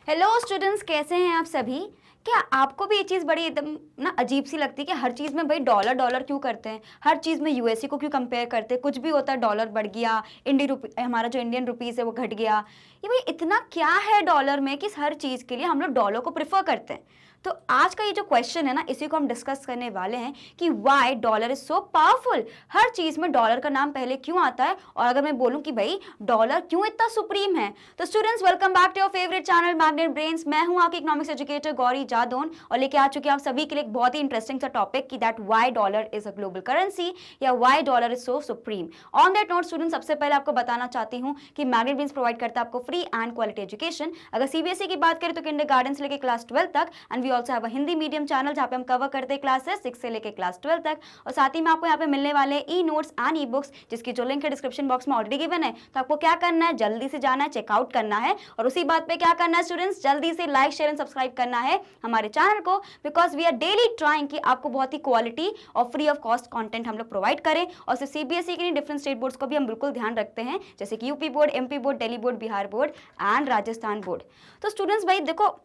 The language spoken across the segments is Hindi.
हेलो स्टूडेंट्स, कैसे हैं आप सभी। क्या आपको भी ये चीज़ बड़ी एकदम ना अजीब सी लगती है कि हर चीज़ में भाई डॉलर डॉलर क्यों करते हैं, हर चीज़ में यूएसए को क्यों कंपेयर करते हैं, कुछ भी होता है डॉलर बढ़ गया, हमारा जो इंडियन रुपीस है वो घट गया। ये भाई इतना क्या है डॉलर में कि हर चीज़ के लिए हम लोग डॉलर को प्रेफर करते हैं। तो आज का ये जो क्वेश्चन है ना, इसी को हम डिस्कस करने वाले हैं कि why dollar is so powerful. हर चीज में डॉलर का नाम पहले क्यों आता है, और अगर मैं बोलूं कि भाई डॉलर क्यों इतना सुप्रीम है। तो students, welcome back to your favourite channel Magnet Brains. मैं हूं आपकी इकोनॉमिक्स एजुकेटर गौरी जादौन और लेके आ चुकी हूं आप सभी के लिए एक बहुत ही इंटरेस्टिंग सा टॉपिक कि that why dollar is a global currency या why dollar is so supreme. On that note student, सबसे पहले आपको बताना चाहती हूँ कि मैग्नेट ब्रेन्स प्रोवाइड करता है आपको फ्री एंड क्वालिटी एजुकेशन। अगर सीबीएसई की बात करें तो किंडरगार्टन से लेकर क्लास 12 तक, and we also have a Hindi medium channel जहां पे हम कवर करते हैं क्लासेस 6 से लेकर क्लास 12 तक। और साथ ही में आपको यहाँ पे मिलने वाले e notes and e books, जिसकी जो लिंक है डिस्क्रिप्शन बॉक्स में ऑलरेडी गिवन है। तो आपको क्या करना है, जल्दी से जाना है, चेकआउट करना है, और उसी बात पे क्या करना है स्टूडेंट्स, जल्दी से लाइक शेयर एंड सब्सक्राइब करना है हमारे चैनल को, because we are daily trying कि आपको बहुत ही क्वालिटी और फ्री ऑफ कॉस्ट कंटेंट हम लोग प्रोवाइड करें। और सिर्फ सीबीएसई के नहीं, डिफरेंट स्टेट बोर्ड्स को भी हम बिल्कुल ध्यान रखते हैं, जैसे कि UP board, MP board, Delhi board, Bihar board and Rajasthan board. तो स्टूडेंट्स भाई देखो,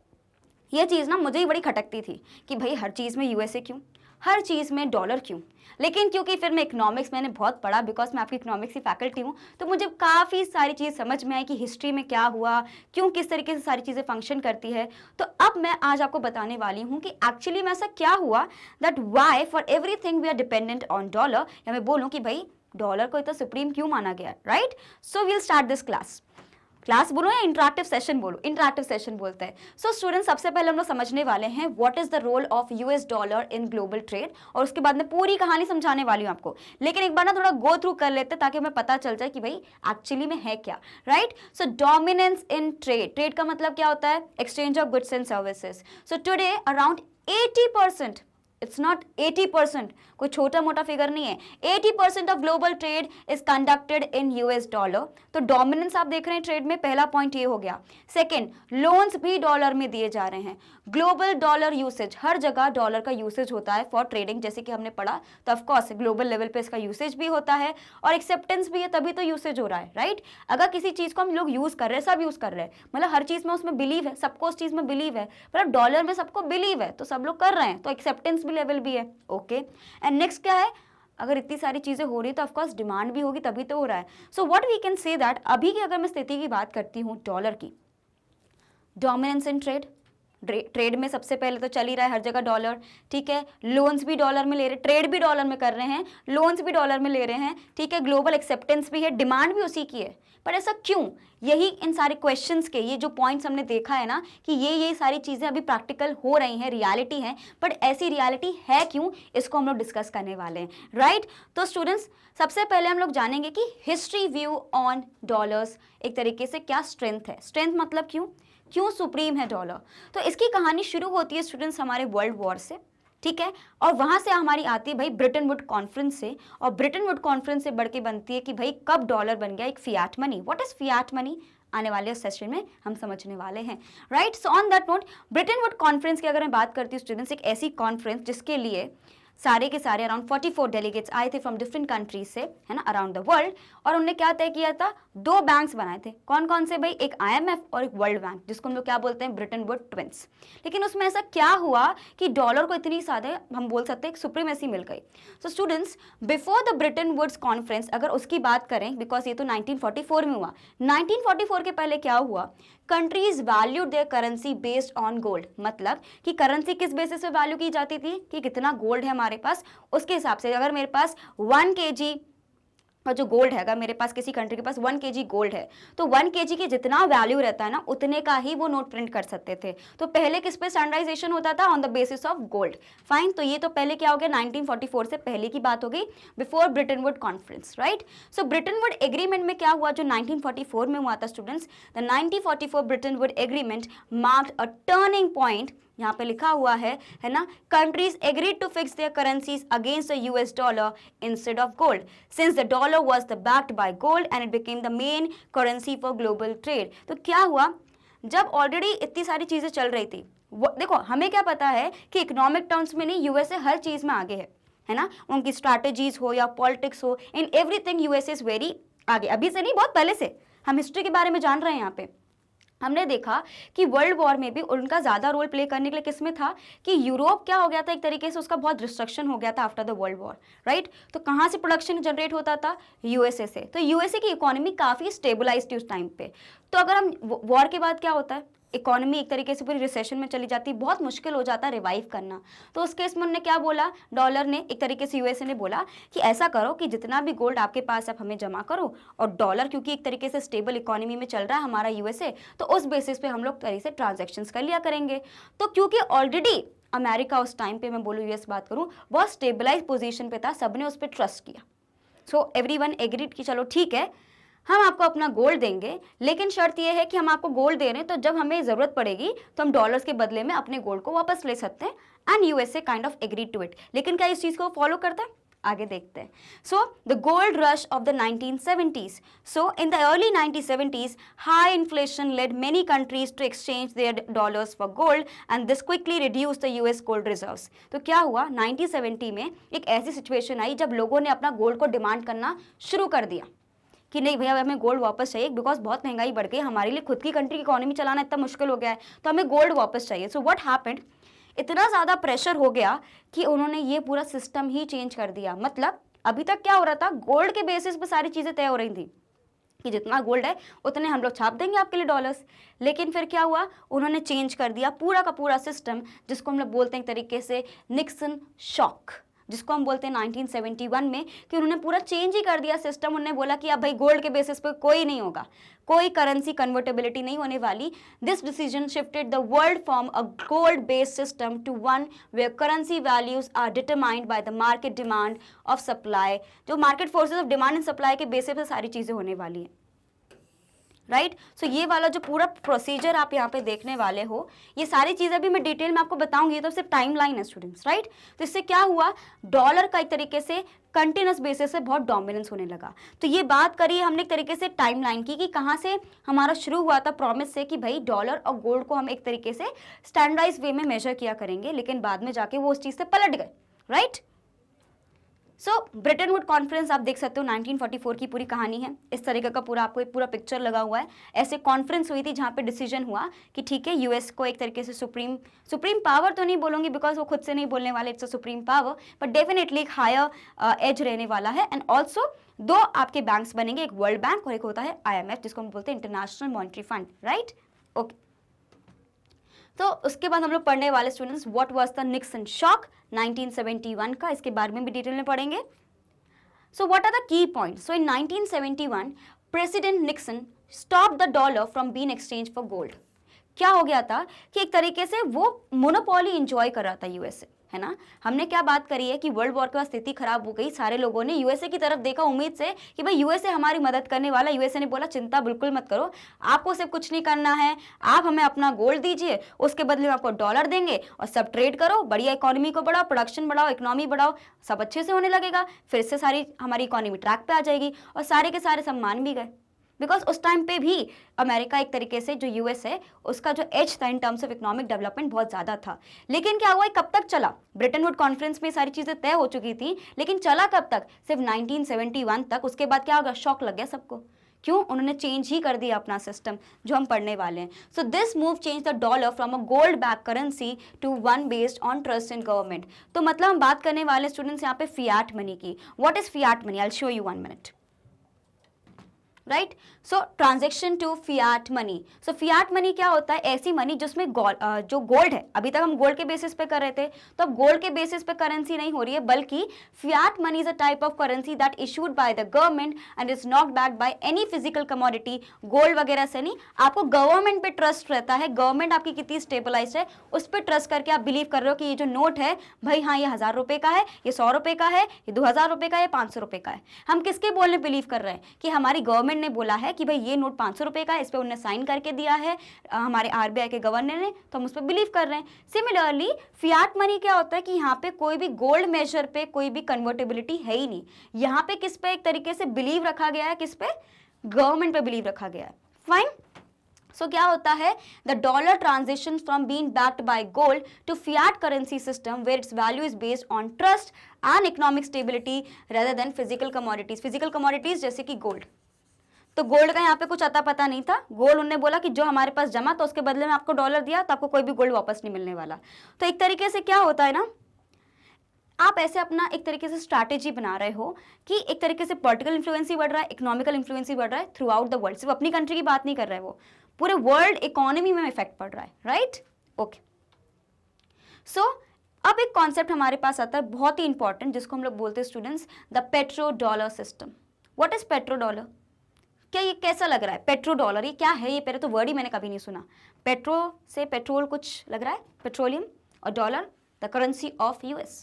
ये चीज़ ना मुझे ही बड़ी खटकती थी कि भाई हर चीज़ में यूएसए क्यों, हर चीज़ में डॉलर क्यों। लेकिन क्योंकि फिर मैं इकोनॉमिक्स मैंने बहुत पढ़ा, बिकॉज मैं आपकी इकोनॉमिक्स की फैकल्टी हूँ, तो मुझे काफ़ी सारी चीज़ समझ में आई कि हिस्ट्री में क्या हुआ, क्यों, किस तरीके से सारी चीज़ें फंक्शन करती है। तो अब मैं आज आपको बताने वाली हूँ कि एक्चुअली में ऐसा क्या हुआ, that why for everything we are dependent on dollar, या मैं बोलूँ कि भाई डॉलर को इतना सुप्रीम क्यों माना गया, right. So we'll start this class बोलो या इंटरैक्टिव सेशन बोलो, इंटरैक्टिव सेशन बोलते हैं। सो स्टूडेंट, सबसे पहले हम लोग समझने वाले हैं what is the role of US dollar in global trade, और उसके बाद मैं पूरी कहानी समझाने वाली हूँ आपको। लेकिन एक बार ना थोड़ा गो थ्रू कर लेते हैं ताकि हमें पता चल जाए कि भाई एक्चुअली में है क्या, right. So dominance in trade, trade का मतलब क्या होता है, exchange of goods and services. So today around 80%, it's not 80%, कोई छोटा मोटा फिगर नहीं है, 80% of global trade is conducted in US dollar. तो डोमिनेंस आप देख रहे हैं ट्रेड में, पहला पॉइंट ये हो गया। सेकंड, लोन्स भी डॉलर में दिए जा रहे हैं। ग्लोबल डॉलर यूसेज, हर जगह डॉलर का यूसेज होता है फॉर ट्रेडिंग, जैसे कि हमने पढ़ा। तो ऑफकोर्स ग्लोबल लेवल पे इसका यूसेज भी होता है और एक्सेप्टेंस भी है, तभी तो यूसेज हो रहा है, राइट। अगर किसी चीज को हम लोग यूज कर रहे हैं, सब यूज कर रहे हैं, मतलब हर चीज में उसमें बिलीव है, सबको उस चीज में बिलीव है, मतलब डॉलर में सबको बिलीव है, तो सब लोग कर रहे हैं, तो एक्सेप्टेंस भी लेवल भी है, ओके। एंड नेक्स्ट क्या है, अगर इतनी सारी चीजें हो रही है तो ऑफ कोर्स डिमांड भी होगी, तभी तो हो रहा है। So what we can say that, अभी की अगर मैं स्थिति की बात करती हूँ डॉलर की, डोमिनेंस इन ट्रेड, ट्रेड में सबसे पहले तो चल ही रहा है हर जगह डॉलर, ठीक है। लोन्स भी डॉलर में ले रहे, ट्रेड भी डॉलर में कर रहे हैं, लोन्स भी डॉलर में ले रहे हैं, ठीक है। ग्लोबल एक्सेप्टेंस भी है, डिमांड भी उसी की है। पर ऐसा क्यों, यही इन सारे क्वेश्चंस के, ये जो पॉइंट्स हमने देखा है ना कि ये सारी चीजें अभी प्रैक्टिकल हो रही हैं, रियलिटी है, बट ऐसी रियलिटी है क्यों, इसको हम लोग डिस्कस करने वाले हैं, राइट। तो स्टूडेंट्स, सबसे पहले हम लोग जानेंगे कि हिस्ट्री व्यू ऑन डॉलर्स, एक तरीके से क्या स्ट्रेंथ है, स्ट्रेंथ मतलब क्यों सुप्रीम है डॉलर। तो इसकी कहानी शुरू होती है स्टूडेंट्स हमारे वर्ल्ड वॉर से, ठीक है, और वहां से हमारी आती है भाई ब्रिटेन वुड कॉन्फ्रेंस से, और ब्रिटेन वुड कॉन्फ्रेंस से बढ़ के बनती है कि भाई कब डॉलर बन गया एक Fiat money. What is fiat money, आने वाले सेशन में हम समझने वाले हैं, right. So on that note, Britain Wood conference की अगर मैं बात करती हूँ स्टूडेंट्स, एक ऐसी कॉन्फ्रेंस जिसके लिए सारे के सारे अराउंड 44 डेलीगेट्स आए थे फ्रॉम डिफरेंट कंट्रीज से, है ना, अराउंड द वर्ल्ड। और उन्होंने क्या तय किया था, दो बैंक्स बनाए थे, कौन कौन से भाई, एक आईएमएफ और एक वर्ल्ड बैंक, जिसको हम लोग क्या बोलते हैं, ब्रिटेन वुड ट्विंस। लेकिन उसमें ऐसा क्या हुआ कि डॉलर को इतनी ज्यादा, हम बोल सकते हैं, एक सुप्रीमेसी मिल गई। So students, before the Bretton Woods conference अगर उसकी बात करें, बिकॉज ये तो 1944 में हुआ, 1944 के पहले क्या हुआ, countries valued there currency based on gold. मतलब कि करेंसी किस बेसिस पे वैल्यू की जाती थी कि कितना गोल्ड है हमारे पास, उसके हिसाब से। अगर मेरे पास 1 kg और जो गोल्ड है, अगर मेरे पास किसी कंट्री के पास 1 kg गोल्ड है, तो 1 kg के जितना वैल्यू रहता है ना, उतने का ही वो नोट प्रिंट कर सकते थे। तो पहले किस पे स्टैंडर्डाइजेशन होता था, on the basis of gold, fine. तो ये तो पहले क्या हो गया, 1944 से पहले की बात हो गई, before Bretton Wood conference, right. So Bretton Wood agreement में क्या हुआ, जो 1944 में हुआ था students, the 1944 Bretton Wood agreement marked a turning point. यहाँ पे लिखा हुआ है ना, countries agreed to fix their currencies against the US dollar instead of gold, since the dollar was the backed by gold and it became the main currency for global trade. तो क्या हुआ, जब ऑलरेडी इतनी सारी चीजें चल रही थी, देखो हमें क्या पता है कि इकोनॉमिक टर्म्स में नहीं, यूएसए हर चीज में आगे है ना, उनकी स्ट्रैटेजीज हो या पॉलिटिक्स हो, in everything USA is very आगे, अभी से नहीं बहुत पहले से, हम हिस्ट्री के बारे में जान रहे हैं यहाँ पे। हमने देखा कि वर्ल्ड वॉर में भी उनका ज़्यादा रोल प्ले करने के लिए किस में था कि यूरोप क्या हो गया था, एक तरीके से उसका बहुत डिस्ट्रक्शन हो गया था after the world war, right. तो कहाँ से प्रोडक्शन जनरेट होता था? यूएसए से। तो यूएसए की इकोनॉमी काफ़ी स्टेबलाइज थी उस टाइम पे। तो अगर हम वॉर के बाद क्या होता है, इकोनॉमी एक तरीके से पूरी रिसेशन में चली जाती, बहुत मुश्किल हो जाता है रिवाइव करना। तो उस केस में उन्होंने क्या बोला, डॉलर ने, एक तरीके से यूएसए ने बोला कि ऐसा करो कि जितना भी गोल्ड आपके पास आप हमें जमा करो, और डॉलर क्योंकि एक तरीके से स्टेबल इकोनॉमी में चल रहा है हमारा यूएसए, तो उस बेसिस पे हम लोग तरीके से ट्रांजेक्शन्स कर लिया करेंगे। तो क्योंकि ऑलरेडी अमेरिका उस टाइम पे, मैं बोलूँ यूएस बात करूँ, बहुत स्टेबलाइज पोजिशन पे था, सबने उस पर ट्रस्ट किया। सो एवरीवन एग्रीड कि चलो ठीक है, हम आपको अपना गोल्ड देंगे, लेकिन शर्त यह है कि हम आपको गोल्ड दे रहे हैं तो जब हमें ज़रूरत पड़ेगी तो हम डॉलर्स के बदले में अपने गोल्ड को वापस ले सकते हैं। And USA kind of agreed to it. लेकिन क्या इस चीज़ को फॉलो करता है? आगे देखते हैं। So the gold rush of the 1970s। So in the early 1970s, high inflation led many countries to exchange their dollars for gold and this quickly reduce the US gold reserves. तो क्या हुआ, 1970 में एक ऐसी सिचुएशन आई जब लोगों ने अपना गोल्ड को डिमांड करना शुरू कर दिया कि नहीं भैया हमें गोल्ड वापस चाहिए, बिकॉज बहुत महंगाई बढ़ गई, हमारे लिए खुद की कंट्री की इकोनॉमी चलाना इतना मुश्किल हो गया है, तो हमें गोल्ड वापस चाहिए। सो व्हाट हैपेंड, इतना ज़्यादा प्रेशर हो गया कि उन्होंने ये पूरा सिस्टम ही चेंज कर दिया। मतलब अभी तक क्या हो रहा था, गोल्ड के बेसिस पे सारी चीज़ें तय हो रही थी कि जितना गोल्ड है उतने हम लोग छाप देंगे आपके लिए डॉलर्स। लेकिन फिर क्या हुआ, उन्होंने चेंज कर दिया पूरा का पूरा सिस्टम, जिसको हम लोग बोलते हैं एक तरीके से निक्सन शॉक, जिसको हम बोलते हैं 1971 में, कि उन्होंने पूरा चेंज ही कर दिया सिस्टम। उन्होंने बोला कि अब भाई गोल्ड के बेसिस पे कोई नहीं होगा, कोई करेंसी कन्वर्टेबिलिटी नहीं होने वाली। This decision shifted the world from a gold based system to one where currency values are determined by the market demand of supply. जो market forces of demand and supply के बेसिस पे सारी चीज़ें होने वाली हैं, राइट। सो ये वाला जो पूरा प्रोसीजर आप यहाँ पे देखने वाले हो, ये सारी चीज़ें भी मैं डिटेल में आपको बताऊंगी, तो सिर्फ टाइम लाइन है स्टूडेंट्स, राइट। तो इससे क्या हुआ, डॉलर का एक तरीके से कंटिन्यूस बेसिस से बहुत डोमिनेंस होने लगा। तो ये बात करी हमने एक तरीके से टाइम लाइन की कि कहाँ से हमारा शुरू हुआ था प्रॉमिस से कि भाई डॉलर और गोल्ड को हम एक तरीके से स्टैंडर्डाइज वे में मेजर किया करेंगे, लेकिन बाद में जाके वो उस चीज़ से पलट गए, right. So Brayton would conference आप देख सकते हो 1944 की पूरी कहानी है। इस तरीके का पूरा आपको एक पूरा पिक्चर लगा हुआ है। ऐसे कॉन्फ्रेंस हुई थी जहाँ पे डिसीजन हुआ कि ठीक है, यूएस को एक तरीके से सुप्रीम पावर तो नहीं बोलूँगी बिकॉज वो खुद से नहीं बोलने वाले, it's a supreme power, but definitely एक हायर एज रहने वाला है। एंड ऑल्सो दो आपके बैंक्स बनेंगे, एक वर्ल्ड बैंक और एक होता है IMF, जिसको हम बोलते हैं international monetary fund, right. Okay, तो उसके बाद हम लोग पढ़ने वाले students what was the Nixon shock 1971 का, इसके बारे में भी डिटेल में पढ़ेंगे। So what are the key points. So in 1971 president Nixon stop the dollar from being exchange for gold. क्या हो गया था कि एक तरीके से वो मोनोपोली इंजॉय कर रहा था यूएसए, है ना। हमने क्या बात करी है कि वर्ल्ड वॉर के बाद स्थिति खराब हो गई, सारे लोगों ने यूएसए की तरफ देखा उम्मीद से कि भाई यूएसए हमारी मदद करने वाला। यूएसए ने बोला चिंता बिल्कुल मत करो, आपको सिर्फ कुछ नहीं करना है, आप हमें अपना गोल्ड दीजिए, उसके बदले में आपको डॉलर देंगे और सब ट्रेड करो, बढ़िया इकोनॉमी को बढ़ाओ, प्रोडक्शन बढ़ाओ, इकोनॉमी बढ़ाओ, सब अच्छे से होने लगेगा, फिर से सारी हमारी इकोनॉमी ट्रैक पे आ जाएगी। और सारे के सारे सम्मान भी गए, बिकॉज उस टाइम पे भी अमेरिका एक तरीके से जो यूएस है उसका जो एज था in terms of economic development बहुत ज़्यादा था। लेकिन क्या हुआ, कब तक चला, ब्रेटन वुड कॉन्फ्रेंस में सारी चीज़ें तय हो चुकी थी, लेकिन चला कब तक, सिर्फ 1971 तक। उसके बाद क्या होगा, शॉक लग गया सबको। क्यों, उन्होंने चेंज ही कर दिया अपना सिस्टम, जो हम पढ़ने वाले हैं। So this move change the dollar from a gold back currency to one based on trust in government. तो मतलब हम बात करने वाले स्टूडेंट्स यहाँ पे फियाट मनी की। What is fiat money, I will show you 1 minute, right. So transaction to fiat money. So fiat money क्या होता है, ऐसी मनी जिसमें जो गोल्ड है, अभी तक हम गोल्ड के बेसिस पे कर रहे थे, तो अब गोल्ड के बेसिस पे करेंसी नहीं हो रही है, बल्कि Fiat money is a type of currency that issued by the government and is not backed by any physical commodity. Gold वगैरह से नहीं, आपको गवर्नमेंट पे ट्रस्ट रहता है, गवर्नमेंट आपकी कितनी स्टेबलाइज है उस पर ट्रस्ट करके आप बिलीव कर रहे हो कि ये जो नोट है भाई हाँ ये 1000 रुपये का है, ये 100 रुपये का है, ये 2000 रुपये का है, 500 रुपये का है। हम किसके बोलने बिलीव कर रहे हैं कि हमारी गवर्नमेंट ने बोला है कि भाई ये नोट 500 रुपये का है, इस पर उन्होंने साइन करके दिया है हमारे RBI के गवर्नर ने, तो हम उस पर बिलीव कर रहे हैं। सिमिलरली फियाट मनी क्या होता है कि यहाँ पे कोई भी गोल्ड मेजर पे कोई भी कन्वर्टेबिलिटी है ही नहीं। यहाँ पे किस पे एक तरीके से बिलीव रखा गया है, किस पे, गवर्नमेंट पे बिलीव रखा गया है। फाइन। सो क्या होता है, the dollar transition from being backed by gold to fiat currency system where its value is based on trust and economic stability rather than physical commodities. Physical commodities जैसे कि गोल्ड। तो गोल्ड का यहाँ पे कुछ अता पता नहीं था। गोल्ड उन्होंने बोला कि जो हमारे पास जमा तो उसके बदले में आपको डॉलर दिया तो आपको कोई भी गोल्ड वापस नहीं मिलने वाला। तो एक तरीके से क्या होता है ना, आप ऐसे अपना एक तरीके से स्ट्रैटेजी बना रहे हो कि एक तरीके से पॉलिटिकल इन्फ्लुएंस ही बढ़ रहा है, इकोनॉमिकल इन्फ्लुएंस ही बढ़ रहा है थ्रू आउट द वर्ल्ड। सिर्फ अपनी कंट्री की बात नहीं कर रहे, वो पूरे वर्ल्ड इकोनॉमी में इफेक्ट पड़ रहा है, राइट। ओके, सो अब एक कॉन्सेप्ट हमारे पास आता है बहुत ही इंपॉर्टेंट, जिसको हम लोग बोलते हैं students the petro dollar system. What is petro dollar? क्या ये कैसा लग रहा है पेट्रो डॉलर? ये क्या है? ये पहले तो वर्ड ही मैंने कभी नहीं सुना। पेट्रो से पेट्रोल कुछ लग रहा है, पेट्रोलियम, और dollar the currency of US.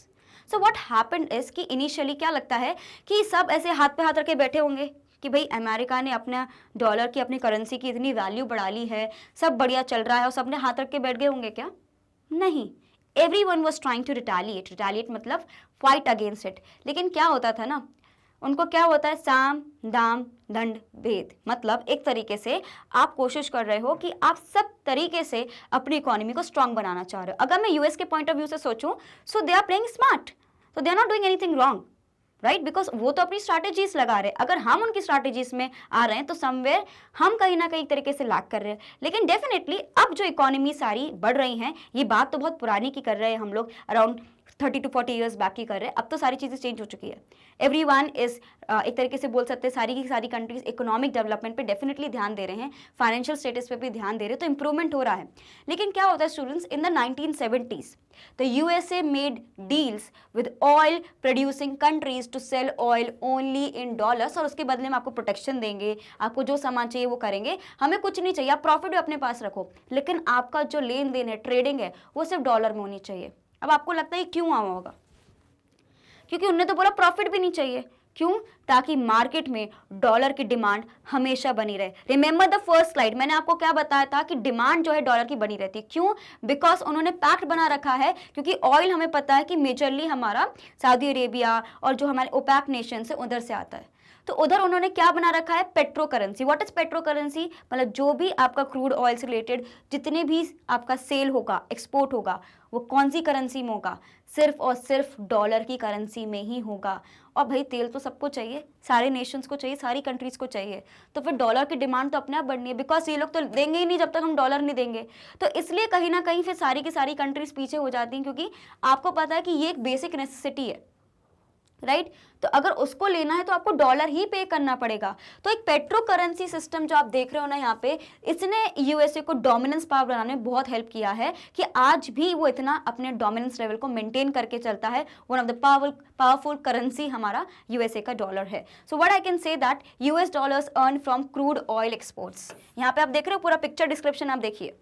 So what happened is कि इनिशियली क्या लगता है कि सब ऐसे हाथ पे हाथ रख के बैठे होंगे कि भाई अमेरिका ने अपना डॉलर की, अपनी करेंसी की इतनी वैल्यू बढ़ा ली है, सब बढ़िया चल रहा है और सबने हाथ रख के बैठ गए होंगे क्या? नहीं, everyone was trying to retaliate मतलब फाइट अगेंस्ट इट। लेकिन क्या होता था ना, उनको क्या होता है, साम दाम दंड भेद, मतलब एक तरीके से आप कोशिश कर रहे हो कि आप सब तरीके से अपनी इकोनॉमी को स्ट्रांग बनाना चाह रहे हो। अगर मैं यूएस के पॉइंट ऑफ व्यू से सोचूं, so they are playing smart, तो they are not doing anything wrong, right, because वो तो अपनी स्ट्रैटेजीज लगा रहे हैं। अगर हम उनकी स्ट्रैटेजीज में आ रहे हैं तो समवेयर हम कहीं ना कहीं तरीके से लैग कर रहे हैं। लेकिन डेफिनेटली अब जो इकोनॉमी सारी बढ़ रही हैं, ये बात तो बहुत पुरानी की कर रहे हैं हम लोग, अराउंड 30 to 40 ईयर्स बैक की कर रहे हैं। अब तो सारी चीज़ें चेंज हो चुकी है। एवरीवन इज एक तरीके से बोल सकते हैं सारी की सारी कंट्रीज इकोनॉमिक डेवलपमेंट पे डेफिनेटली ध्यान दे रहे हैं, फाइनेंशियल स्टेटस पे भी ध्यान दे रहे हैं, तो इंप्रूवमेंट हो रहा है। लेकिन क्या होता है students, in the 1970s the USA made deals with oil producing countries to sell oil only in dollars, और उसके बदले में आपको प्रोटेक्शन देंगे, आपको जो सामान चाहिए वो करेंगे, हमें कुछ नहीं चाहिए, आप प्रॉफिट भी अपने पास रखो, लेकिन आपका जो लेन देन है, ट्रेडिंग है, वो सिर्फ डॉलर में होनी चाहिए। अब आपको लगता है क्यों हुआ होगा? क्योंकि उन्होंने तो बोला प्रॉफिट भी नहीं चाहिए। क्यों? ताकि मार्केट में डॉलर की डिमांड हमेशा बनी रहे। रिमेंबर द फर्स्ट स्लाइड, मैंने आपको क्या बताया था कि डिमांड जो है डॉलर की बनी रहती है। क्यों? बिकॉज उन्होंने पैक्ट बना रखा है, क्योंकि ऑयल हमें पता है कि मेजरली हमारा सऊदी अरेबिया और जो हमारे ओपेक नेशन है उधर से आता है। तो उधर उन्होंने क्या बना रखा है, petro currency. What is petro currency? मतलब जो भी आपका क्रूड ऑयल से रिलेटेड जितने भी आपका सेल होगा, एक्सपोर्ट होगा, वो कौन सी करेंसी में होगा? सिर्फ और सिर्फ डॉलर की करेंसी में ही होगा। और भाई तेल तो सबको चाहिए, सारे नेशंस को चाहिए, सारी कंट्रीज को चाहिए, तो फिर डॉलर की डिमांड तो अपने आप बढ़नी है, बिकॉज ये लोग तो देंगे ही नहीं जब तक हम डॉलर नहीं देंगे। तो इसलिए कहीं ना कहीं फिर सारी की सारी कंट्रीज पीछे हो जाती हैं, क्योंकि आपको पता है कि ये एक बेसिक नेसेसिटी है, राइट। तो अगर उसको लेना है तो आपको डॉलर ही पे करना पड़ेगा। तो एक पेट्रो करेंसी सिस्टम जो आप देख रहे हो ना यहाँ पे, इसने यूएसए को डोमिनेंस पावर बनाने में बहुत हेल्प किया है कि आज भी वो इतना अपने डोमिनेंस लेवल को मेंटेन करके चलता है। One of the powerful currency हमारा यूएसए का डॉलर है। So what I can say that US dollars earn from crude oil exports. यहाँ पे आप देख रहे हो पूरा पिक्चर डिस्क्रिप्शन, आप देखिए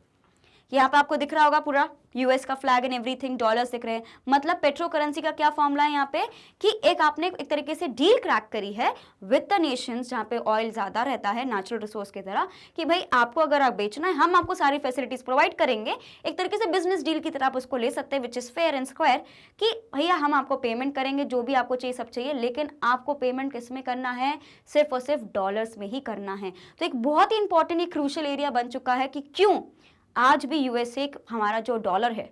यहाँ पे आपको दिख रहा होगा पूरा यूएस का फ्लैग एंड एवरीथिंग, डॉलर्स दिख रहे हैं। मतलब पेट्रो करेंसी का क्या फॉर्मूला है यहाँ पे कि एक आपने एक तरीके से डील क्रैक करी है विद द नेशंस जहाँ पे ऑयल ज्यादा रहता है नेचुरल रिसोर्स की तरह, कि भाई आपको अगर आप बेचना है हम आपको सारी फैसिलिटीज प्रोवाइड करेंगे। एक तरीके से बिजनेस डील की तरह आप उसको ले सकते हैं, which is fair and square, कि भैया हम आपको पेमेंट करेंगे, जो भी आपको चाहिए सब चाहिए, लेकिन आपको पेमेंट किस में करना है? सिर्फ और सिर्फ डॉलर्स में ही करना है। तो एक बहुत ही इंपॉर्टेंट एक क्रूशियल एरिया बन चुका है कि क्यों आज भी यूएसए हमारा जो डॉलर है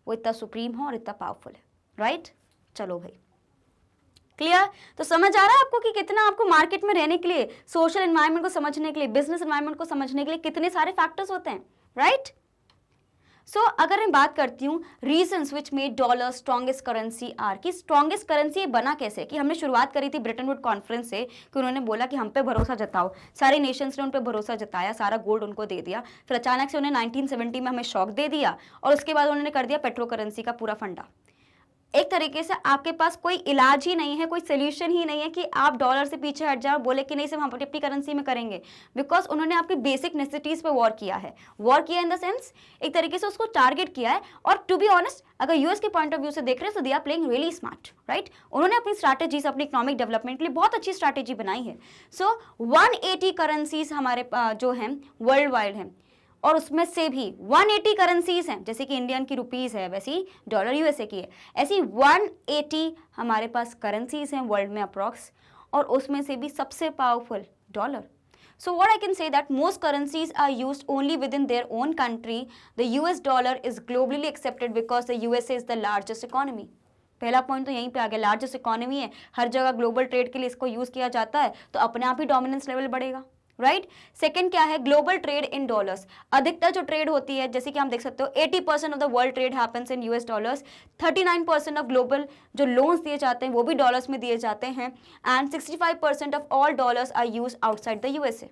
वो इतना सुप्रीम है और इतना पावरफुल है, राइट। चलो भाई, क्लियर? तो समझ आ रहा है आपको कि कितना आपको मार्केट में रहने के लिए, सोशल एनवायरनमेंट को समझने के लिए, बिजनेस एनवायरनमेंट को समझने के लिए कितने सारे फैक्टर्स होते हैं, राइट। सो अगर मैं बात करती हूँ reasons which made dollar strongest currency are, कि स्ट्रॉन्गेस्ट करेंसी बना कैसे, कि हमने शुरुआत करी थी ब्रिटेन वुड कॉन्फ्रेंस से कि उन्होंने बोला कि हम पे भरोसा जताओ, सारे नेशंस ने उन पे भरोसा जताया, सारा गोल्ड उनको दे दिया, फिर अचानक से उन्हें 1970 में हमें शॉक दे दिया और उसके बाद उन्होंने कर दिया पेट्रो करेंसी का पूरा फंडा। एक तरीके से आपके पास कोई इलाज ही नहीं है, कोई सोल्यूशन ही नहीं है कि आप डॉलर से पीछे हट जाओ, बोले कि नहीं सिर्फ हम अपनी करेंसी में करेंगे, बिकॉज उन्होंने आपकी बेसिक नेसेसिटीज पे वॉर किया है। वॉर किया इन द सेंस एक तरीके से उसको टारगेट किया है। और टू बी ऑनेस्ट, अगर यूएस के पॉइंट ऑफ व्यू से देख रहे हैं तो they are playing really smart, right. उन्होंने अपनी स्ट्रैटेजीज, अपनी इकोनॉमिक डेवलपमेंट के लिए बहुत अच्छी स्ट्रैटेजी बनाई है। सो 180 करेंसीज हमारे जो हैं वर्ल्ड वाइड हैं, और उसमें से भी 180 करेंसीज हैं, जैसे कि इंडियन की रुपीस है वैसी डॉलर यूएसए की है, ऐसी 180 हमारे पास करेंसीज हैं वर्ल्ड में अप्रॉक्स, और उसमें से भी सबसे powerful dollar. So what I can say that most currencies are used only within their own country. The US dollar is globally accepted because the USA is the largest economy. पहला पॉइंट तो यहीं पे आ गया, लार्जेस्ट इकोनॉमी है, हर जगह ग्लोबल ट्रेड के लिए इसको यूज किया जाता है, तो अपने आप ही डोमिनेंस लेवल बढ़ेगा, राइट। सेकंड क्या है, ग्लोबल ट्रेड इन डॉलर्स। अधिकतर जो ट्रेड होती है, जैसे कि हम देख सकते हो 80% of the world trade happens in US dollars. 39% of global जो लोन्स दिए जाते हैं वो भी डॉलर्स में दिए जाते हैं, and 65% of all dollars are use outside the USA.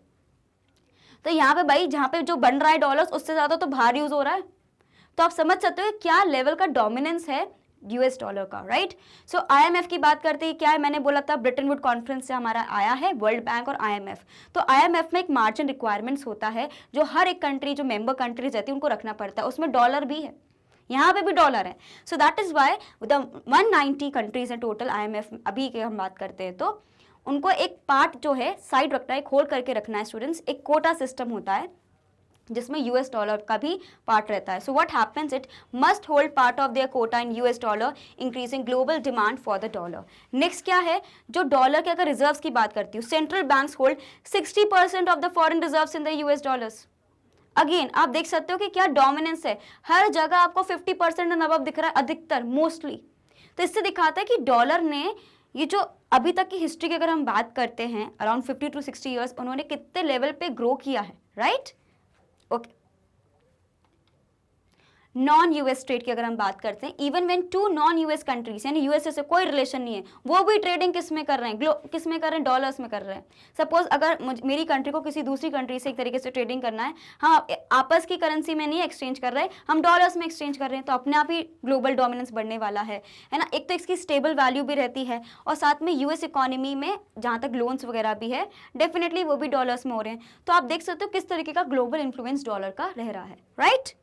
तो यहाँ पे भाई जहाँ पे जो बन रहा है डॉलर्स, उससे ज्यादा तो बाहर यूज हो रहा है। तो आप समझ सकते हो क्या लेवल का डोमिनेंस है यूएस डॉलर का, राइट। सो आईएमएफ की बात करते हैं, क्या है, मैंने बोला था ब्रिटेन वुड कॉन्फ्रेंस से हमारा आया है वर्ल्ड बैंक और आईएमएफ। तो आईएमएफ में एक मार्जिन रिक्वायरमेंट्स होता है जो हर एक कंट्री, जो मेंबर कंट्रीज रहती है, उनको रखना पड़ता है। उसमें डॉलर भी है, यहाँ पे भी डॉलर है। So that is why the 190 countries हैं टोटल आईएमएफ अभी के हम बात करते हैं, तो उनको एक पार्ट जो है साइड रखना है, होल्ड करके रखना है स्टूडेंट्स। एक कोटा सिस्टम होता है जिसमें यूएस डॉलर का भी पार्ट रहता है। So what happens, it must hold part of their quota in US dollar, increasing global demand for the dollar. Next क्या है, जो डॉलर के अगर रिजर्व्स की बात करती हूँ, central banks hold 60% of the foreign reserves in the US dollars. Again आप देख सकते हो कि क्या डोमिनेंस है, हर जगह आपको 50% एंड अबव दिख रहा है, अधिकतर मोस्टली। तो इससे दिखाता है कि डॉलर ने ये जो अभी तक की हिस्ट्री की अगर हम बात करते हैं, अराउंड 50 to 60 ईयर्स, उन्होंने कितने लेवल पे ग्रो किया है, right. Okay, non US trade की अगर हम बात करते हैं, even when to non US countries, यानी यूएसए से कोई रिलेशन नहीं है, वो भी ट्रेडिंग किस में कर रहे हैं, किस में कर रहे हैं, डॉलर्स में कर रहे हैं। सपोज अगर मेरी कंट्री को किसी दूसरी कंट्री से एक तरीके से ट्रेडिंग करना है, हाँ आपस की करेंसी में नहीं एक्सचेंज कर रहे हैं, हम डॉलर्स में एक्सचेंज कर रहे हैं, तो अपने आप ही ग्लोबल डोमिनेंस बढ़ने वाला है ना। एक तो इसकी स्टेबल वैल्यू भी रहती है, और साथ में यूएस इकोनॉमी में जहाँ तक लोन्स वगैरह भी है, डेफिनेटली वो भी डॉलर्स में हो रहे हैं। तो आप देख सकते हो किस तरीके का ग्लोबल इन्फ्लुएंस डॉलर का रह रहा है, right.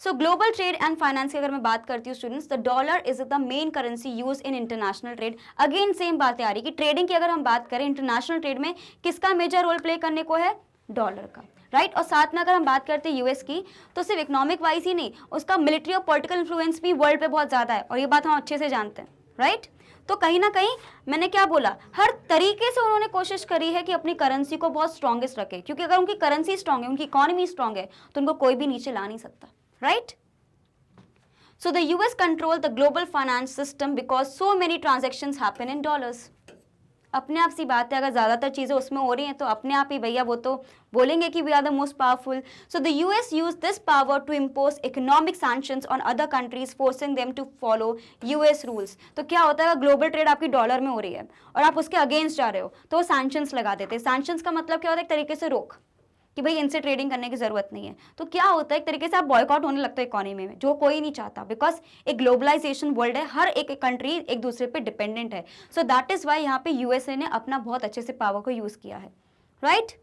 So global trade and finance की अगर मैं बात करती हूँ students, the dollar is the main currency use in international trade. Again same बातें आ रही कि ट्रेडिंग की अगर हम बात करें, इंटरनेशनल ट्रेड में किसका मेजर रोल प्ले करने को है, डॉलर का, राइट। और साथ में अगर हम बात करते हैं यूएस की, तो सिर्फ इकोनॉमिक वाइज ही नहीं, उसका मिलिट्री और पॉलिटिकल इन्फ्लुएंस भी वर्ल्ड पे बहुत ज्यादा है, और ये बात हम अच्छे से जानते हैं, राइट। तो कहीं ना कहीं मैंने क्या बोला, हर तरीके से उन्होंने कोशिश करी है कि अपनी करेंसी को बहुत स्ट्रॉन्गेस्ट रखे, क्योंकि अगर उनकी करेंसी स्ट्रॉन्ग है, उनकी इकोनॉमी स्ट्रॉन्ग है, तो उनको कोई भी नीचे ला नहीं सकता, right? So the US control the global finance system because so many transactions happen in dollars. अपने आप सी बात है, अगर ज़्यादातर चीज़ें उसमें हो रही हैं तो अपने आप ही भैया वो तो बोलेंगे कि we are the most powerful. So the US use this power to impose economic sanctions on other countries, forcing them to follow US rules. तो क्या होता है, ग्लोबल ट्रेड आपकी डॉलर में हो रही है और आप उसके अगेंस्ट जा रहे हो तो वो सैंक्शंस लगा देते हैं. सैंक्शंस का मतलब क्या होता है, एक तरीके से रोक कि भाई इनसे ट्रेडिंग करने की जरूरत नहीं है. तो क्या होता है, एक तरीके से आप बॉयकॉट होने लगता है इकोनॉमी में, जो कोई नहीं चाहता, बिकॉज एक ग्लोबलाइजेशन वर्ल्ड है, हर एक कंट्री एक दूसरे पे डिपेंडेंट है. सो दैट इज वाई यहाँ पे यूएसए ने अपना बहुत अच्छे से पावर को यूज किया है, right.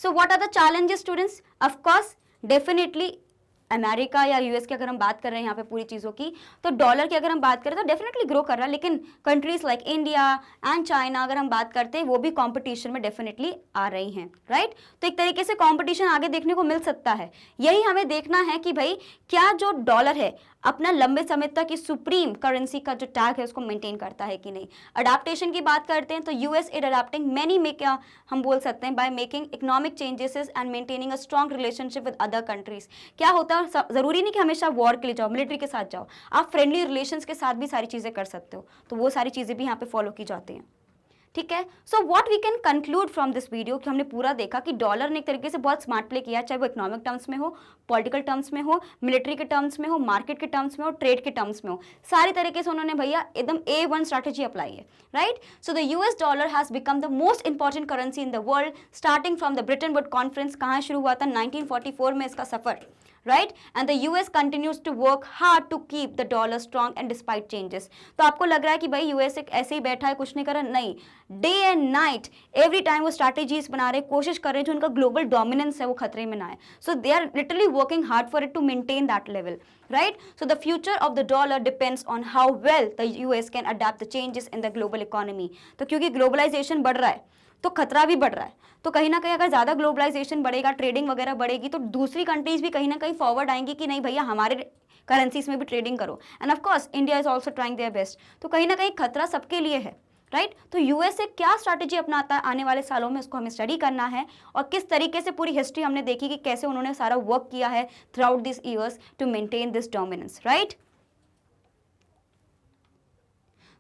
So what are the challenges students? Of course definitely America या यूएस की अगर हम बात कर रहे हैं यहाँ पे पूरी चीज़ों की, तो डॉलर की अगर हम बात करें तो डेफिनेटली ग्रो कर रहा है, लेकिन countries like India and China अगर हम बात करते हैं वो भी कंपटीशन में डेफिनेटली आ रही हैं, राइट. तो एक तरीके से कंपटीशन आगे देखने को मिल सकता है. यही हमें देखना है कि भाई क्या जो डॉलर है अपना लंबे समय तक इस सुप्रीम करेंसी का जो टैग है उसको मेंटेन करता है कि नहीं. अडेप्टेशन की बात करते हैं तो यूएस इज अडेप्टिंग मेनी हम बोल सकते हैं by making economic changes and maintaining a strong relationship with other countries. क्या होता है, जरूरी नहीं कि हमेशा वॉर के लिए जाओ, मिलिट्री के साथ जाओ, आप फ्रेंडली रिलेशंस के साथ भी सारी चीजें कर सकते हो. तो वो सारी चीजें भी यहाँ पे फॉलो की जाती हैं, ठीक है. So what we can conclude from this video कि हमने पूरा देखा कि डॉलर ने एक तरीके से बहुत स्मार्ट प्ले किया, चाहे वो इकोनॉमिक टर्म्स में हो, पॉलिटिकल टर्म्स में हो, मिलिट्री के टर्म्स में हो, मार्केट के टर्म्स में हो, ट्रेड के टर्म्स में हो, सारी तरीके से उन्होंने भैया एकदम A1 स्ट्रैटेजी अप्लाई है, right. So the US dollar has become the most important currency in the world starting from the Britain Wood conference. कहाँ शुरू हुआ था, 1944 में इसका सफर, right, and the US continues to work hard to keep the dollar strong and despite changes. तो आपको लग रहा है कि भाई यूएस एक ऐसे ही बैठा है, कुछ नहीं कर रहा, नहीं, day and night every time वो स्ट्रैटेजीज बना रहे, कोशिश कर रहे हैं जो उनका ग्लोबल डोमिनेंस है वो खतरे में ना आए. So they are literally working hard for it to maintain that level, right. So the future of the dollar depends on how well the US can adapt the changes in the global economy. तो क्योंकि ग्लोबलाइजेशन बढ़ रहा है तो खतरा भी बढ़ रहा है, तो कहीं ना कहीं अगर ज़्यादा ग्लोबलाइजेशन बढ़ेगा, ट्रेडिंग वगैरह बढ़ेगी, तो दूसरी कंट्रीज भी कहीं ना कहीं फॉरवर्ड आएंगी कि नहीं भैया हमारे करेंसीज में भी ट्रेडिंग करो. End of course India is also trying their best. तो कहीं ना कहीं खतरा सबके लिए है, राइट. तो यूएसए क्या स्ट्रैटेजी अपनाता है आने वाले सालों में, उसको हमें स्टडी करना है, और किस तरीके से पूरी हिस्ट्री हमने देखी कि कैसे उन्होंने सारा वर्क किया है throughout this years to maintain this dominance, right.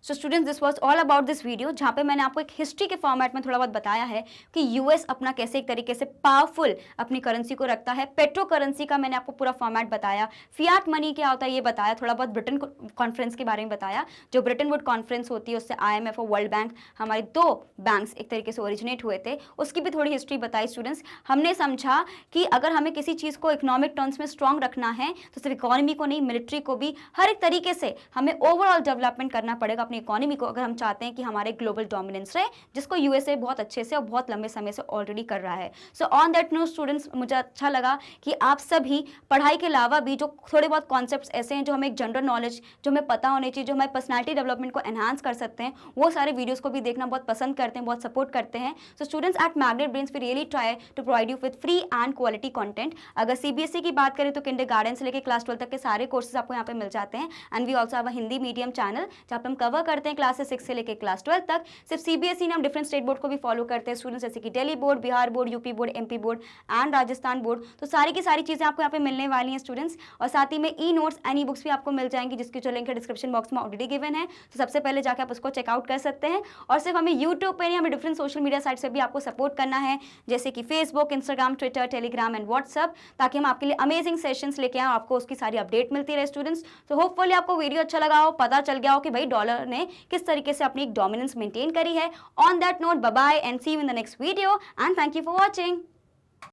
So students, this was all about this video, जहाँ पे मैंने आपको एक हिस्ट्री के फॉर्मेट में थोड़ा बहुत बताया है कि यूएस अपना कैसे एक तरीके से पावरफुल अपनी करेंसी को रखता है। पेट्रो करेंसी का मैंने आपको पूरा फॉर्मेट बताया, फियाट मनी क्या होता है ये बताया, थोड़ा बहुत ब्रिटेन कॉन्फ्रेंस के बारे में बताया, जो ब्रिटेन वुड कॉन्फ्रेंस होती है उससे IMF और वर्ल्ड बैंक, हमारे 2 बैंक्स एक तरीके से ओरिजिनेट हुए थे, उसकी भी थोड़ी हिस्ट्री बताई स्टूडेंट्स। हमने समझा कि अगर हमें किसी चीज़ को इकोनॉमिक टर्म्स में स्ट्रॉन्ग रखना है तो सिर्फ इकोनॉमी को नहीं, मिलिट्री को भी, हर एक तरीके से हमें ओवरऑल डेवलपमेंट करना पड़ेगा अपनी इकोनॉमी को, अगर हम चाहते हैं कि हमारे ग्लोबल डोमिनेंस रहे, जिसको यूएसए बहुत अच्छे से और बहुत लंबे समय से ऑलरेडी कर रहा है। So on that note students, मुझे अच्छा लगा कि आप सभी पढ़ाई के अलावा भी जो थोड़े बहुत कॉन्सेप्ट्स ऐसे हैं जो हमें एक जनरल नॉलेज जो हमें पता होनी चाहिए, जो हमारी पर्सनैलिटी डेवलपमेंट को एनहांस कर सकते हैं, वो सारे वीडियोस को भी देखना बहुत पसंद करते हैं, बहुत सपोर्ट करते हैं। So students, at Magnet Brains we really try to provide you with free and quality content. अगर CBSE की बात करें तो किंडरगार्टन से लेकर क्लास 12 तक के सारे कोर्सेज आपको यहाँ पे मिल जाते हैं। And we also have a Hindi medium channel जहाँ पे हम कवर करते हैं क्लासेस 6 से लेकर क्लास 12 तक। सिर्फ CBSE ने हम डिफरेंट स्टेट बोर्ड को भी फॉलो करते हैं स्टूडेंट्स, जैसे कि Delhi board, Bihar board, UP board, MP board and Rajasthan board. तो सारी की सारी चीज़ें आपको यहाँ पे मिलने वाली हैं स्टूडेंट्स, और साथ ही में E-नोट्स एंड ई बुक्स भी आपको मिल जाएंगी, जिसकी जो लिंक है डिस्क्रिप्शन बॉक्स में ऑलरेडी गिवन है। तो सबसे पहले जाकर आप उसको चेकआउट कर सकते हैं। और सिर्फ हमें यूट्यूब पर नहीं, हमें डिफरेंट सोशल मीडिया साइट्स पर भी आपको सपोर्ट करना है, जैसे कि Facebook, Instagram, Twitter, Telegram and WhatsApp, ताकि हम आपके लिए अमेजिंग सेशंस लेके आए, आपको उसकी सारी अपडेट मिलती रहे स्टूडेंट्स। तो होपफुली आपको वीडियो अच्छा लगा हो, पता चल गया हो कि भाई डॉलर ने किस तरीके से अपनी एक डोमिनेंस मेंटेन करी है। On that note, bye bye and see you in the next video and thank you for watching.